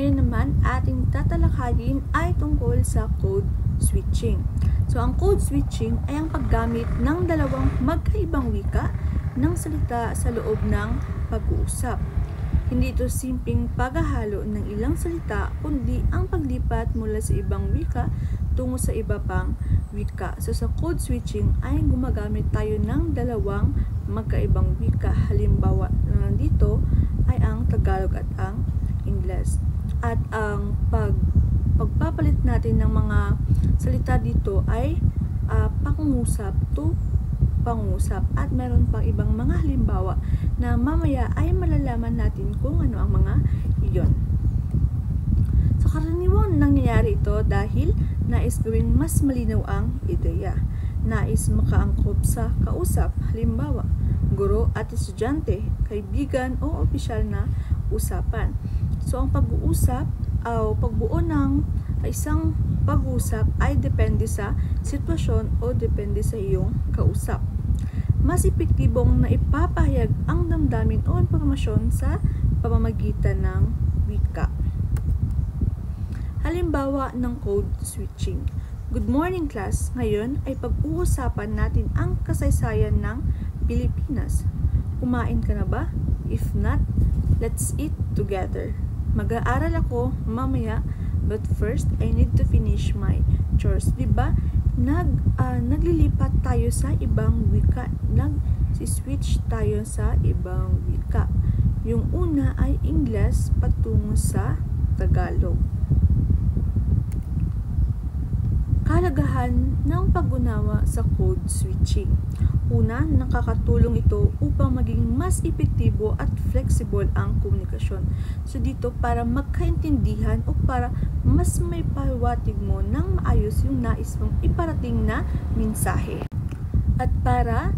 ngayon naman ating tatalakayin ay tungkol sa code switching. So, ang code switching ay ang paggamit ng dalawang magkaibang wika ng salita sa loob ng pag-uusap. Hindi ito simpleng paghahalo ng ilang salita, kundi ang paglipat mula sa ibang wika tungo sa iba pang wika. So, sa code switching ay gumagamit tayo ng dalawang magkaibang wika. Halimbawa na nandito ay ang Tagalog at ang Ingles. At ang pagpapalit natin ng mga salita dito ay pangungusap to pangusap, at meron pang ibang mga halimbawa na mamaya ay malalaman natin kung ano ang mga iyon. So, karaniwang nangyayari ito dahil nais gawing mas malinaw ang ideya. Nais makaangkop sa kausap, halimbawa, guro at estudyante, kaibigan o opisyal na usapan. So, ang pag-uusap o pagbuo ng isang pag-uusap ay depende sa sitwasyon o depende sa iyong kausap. Mas epektibong na ipapahayag ang damdamin o impormasyon sa pamamagitan ng wika. Halimbawa ng code switching. Good morning class! Ngayon ay pag-uusapan natin ang kasaysayan ng Pilipinas. Kumain ka na ba? If not, let's eat together. Mag-aaral ako mamaya, but first I need to finish my chores. Diba? Naglilipat tayo sa ibang wika. Nag-switch tayo sa ibang wika. Yung una ay Ingles patungo sa Tagalog. Kahalagahan ng pag-unawa sa code switching. Una, nakakatulong ito upang maging mas epektibo at flexible ang komunikasyon. So dito, para magkaintindihan o para mas may pahiwatig mo ng maayos yung nais mong iparating na mensahe. At para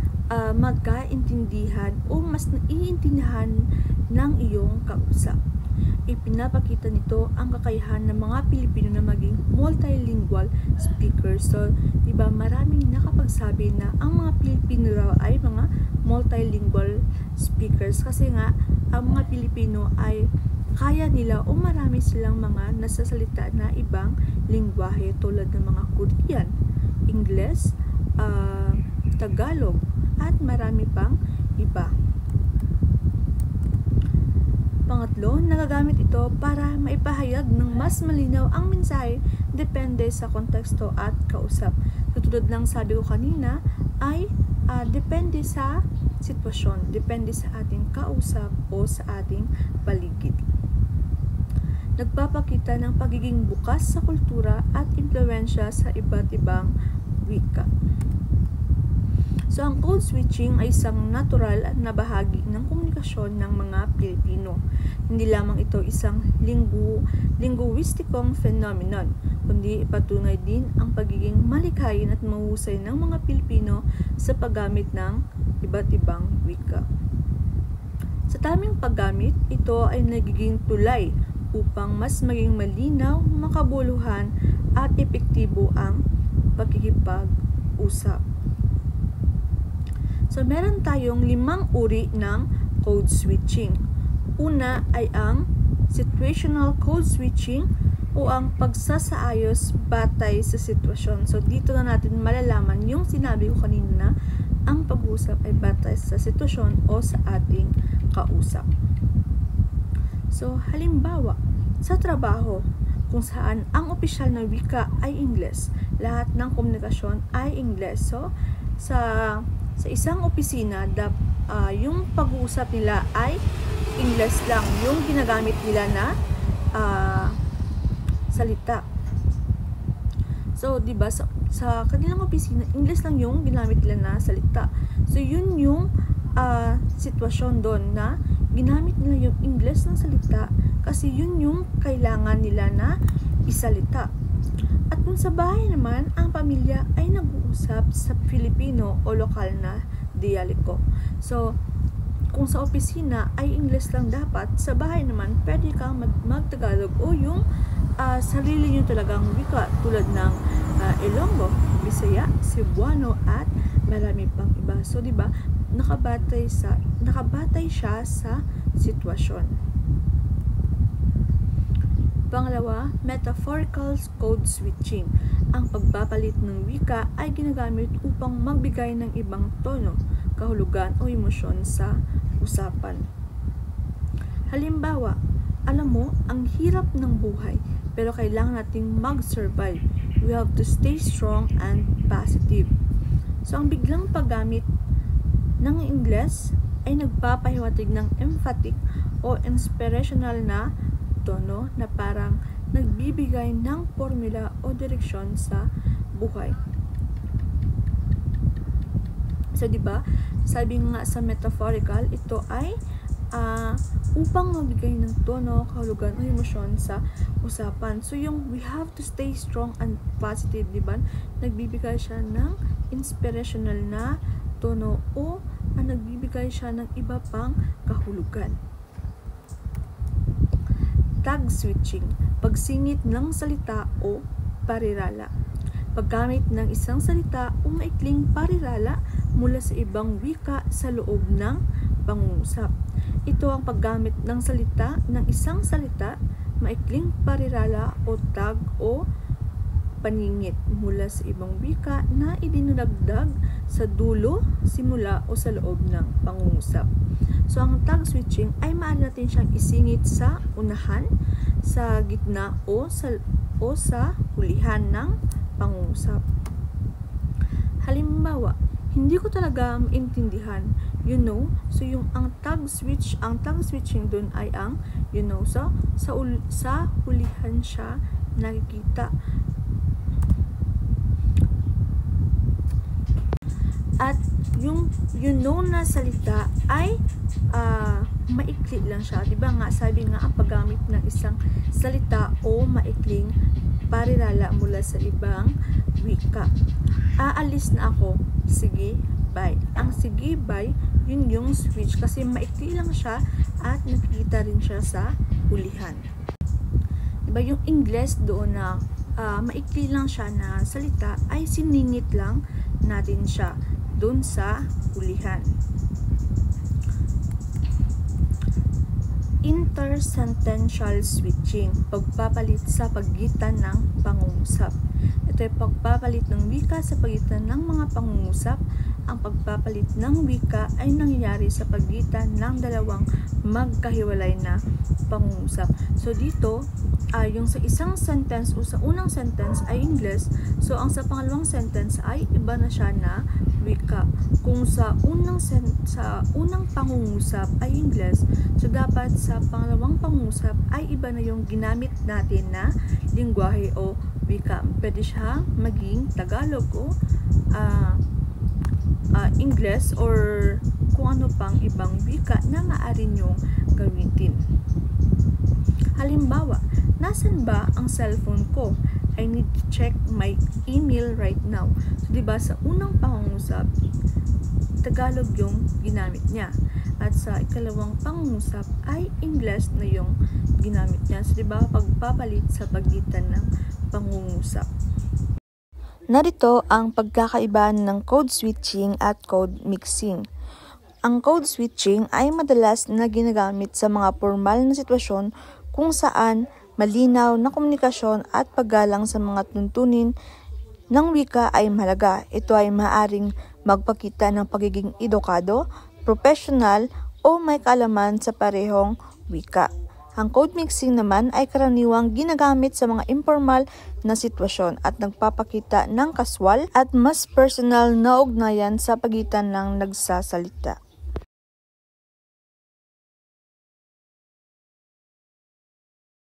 magkaintindihan o mas naiintindihan ng iyong kausap. Ipinapakita nito ang kakayahan ng mga Pilipino na maging multilingual speakers. So, diba, maraming nakapagsabi na ang mga Pilipino raw ay mga multilingual speakers kasi nga ang mga Pilipino ay kaya nila o marami silang mga nasasalita na ibang lingwahe tulad ng mga Korean, Ingles, Tagalog, at marami pang iba. Pangatlo, nagagamit ito para maipahayag ng mas malinaw ang mensahe depende sa konteksto at kausap. Tutulad ng sabi ko kanina ay depende sa sitwasyon, depende sa ating kausap o sa ating paligid. Nagpapakita ng pagiging bukas sa kultura at impluwensya sa iba't ibang wika. So, ang code switching ay isang natural na bahagi ng komunikasyon ng mga Pilipino. Hindi lamang ito isang linguistikong phenomenon, kundi patunay din ang pagiging malikhain at mahusay ng mga Pilipino sa paggamit ng iba't ibang wika. Sa taming paggamit, ito ay nagiging tulay upang mas maging malinaw, makabuluhan at epektibo ang pagkikipag-usap. So, meron tayong 5 uri ng code switching. Una ay ang situational code switching o ang pagsasaayos batay sa sitwasyon. So, dito na natin malalaman yung sinabi ko kanina na ang pag-uusap ay batay sa sitwasyon o sa ating kausap. So, halimbawa, sa trabaho, kung saan ang opisyal na wika ay Ingles, lahat ng komunikasyon ay Ingles. So, sa isang opisina, yung pag-uusap nila ay Ingles lang yung ginagamit nila na salita. So, diba, sa kanilang opisina, Ingles lang yung ginamit nila na salita. So, yun yung sitwasyon doon na ginamit nila yung Ingles ng salita kasi yun yung kailangan nila na isalita. At kung sa bahay naman, ang pamilya ay nag-uusap sa Filipino o lokal na dialekto. So, kung sa opisina ay Ingles lang dapat, sa bahay naman pwede kang mag-Tagalog o yung sarili nyo talagang wika tulad ng Ilonggo, Bisaya, Cebuano at marami pang iba. So, diba, nakabatay siya sa sitwasyon. Pangalawa, metaphorical code switching. Ang pagpapalit ng wika ay ginagamit upang magbigay ng ibang tono, kahulugan o emosyon sa usapan. Halimbawa, alam mo, ang hirap ng buhay, pero kailangan nating mag-survive. We have to stay strong and positive. So, ang biglang paggamit ng Ingles ay nagpapahiwatig ng emphatic o inspirational na tono na parang nagbibigay ng formula o direksyon sa buhay. So, diba, sabi nga sa metaphorical, ito ay upang magbigay ng tono, kahulugan o emosyon sa usapan. So, yung we have to stay strong and positive, diba? Nagbibigay siya ng inspirational na tono o nagbibigay siya ng iba pang kahulugan. Tag switching, pagsingit ng salita o parirala. Paggamit ng isang salita o maikling parirala mula sa ibang wika sa loob ng pangungusap. Ito ang paggamit ng salita ng isang salita, maikling parirala o tag o paningit mula sa ibang wika na idinudagdag sa dulo, simula o sa loob ng pangungusap. So, ang tag switching ay maaari natin siyang isingit sa unahan, sa gitna o sa hulihan ng pangungusap. Halimbawa, hindi ko talaga maintindihan, you know. So, ang tag switching dun ay ang you know. So, sa hulihan siya nakikita. At yung you know na salita ay maikli lang siya. Diba nga, sabi nga ang paggamit ng isang salita o maikling parirala mula sa ibang wika. Aalis na ako. Sige, bye. Ang sige, bye, yun yung switch kasi maikli lang siya at nakikita rin siya sa hulihan. Diba yung Ingles doon na maikli lang siya na salita ay siningit lang natin siya doon sa hulihan. Intersentential switching, pagpapalit sa pagitan ng pangungusap. Ito ay pagpapalit ng wika sa pagitan ng mga pangungusap. Ang pagpapalit ng wika ay nangyayari sa pagitan ng dalawang magkahiwalay na pangungusap. So dito, yung sa isang sentence o sa unang sentence ay Ingles, so ang sa pangalawang sentence ay iba na siya na wika. Kung sa unang pangungusap ay Ingles, so dapat sa pangalawang pangungusap ay iba na yung ginamit natin na lingwahe o wika. Pwede siya maging Tagalog o Ingles or kung ano pang ibang wika na maaari nyong gamitin. Halimbawa, nasan ba ang cellphone ko? I need to check my email right now. So, diba, sa unang pangungusap, Tagalog yung ginamit niya. At sa ikalawang pangungusap ay English na yung ginamit niya. So, diba, pagpapalit sa pagitan ng pangungusap. Narito ang pagkakaiba ng code switching at code mixing. Ang code switching ay madalas na ginagamit sa mga formal na sitwasyon kung saan malinaw na komunikasyon at paggalang sa mga tuntunin ng wika ay mahalaga. Ito ay maaaring magpakita ng pagiging edukado, professional o may kaalaman sa parehong wika. Ang code mixing naman ay karaniwang ginagamit sa mga informal na sitwasyon at nagpapakita ng kaswal at mas personal na ugnayan sa pagitan ng nagsasalita.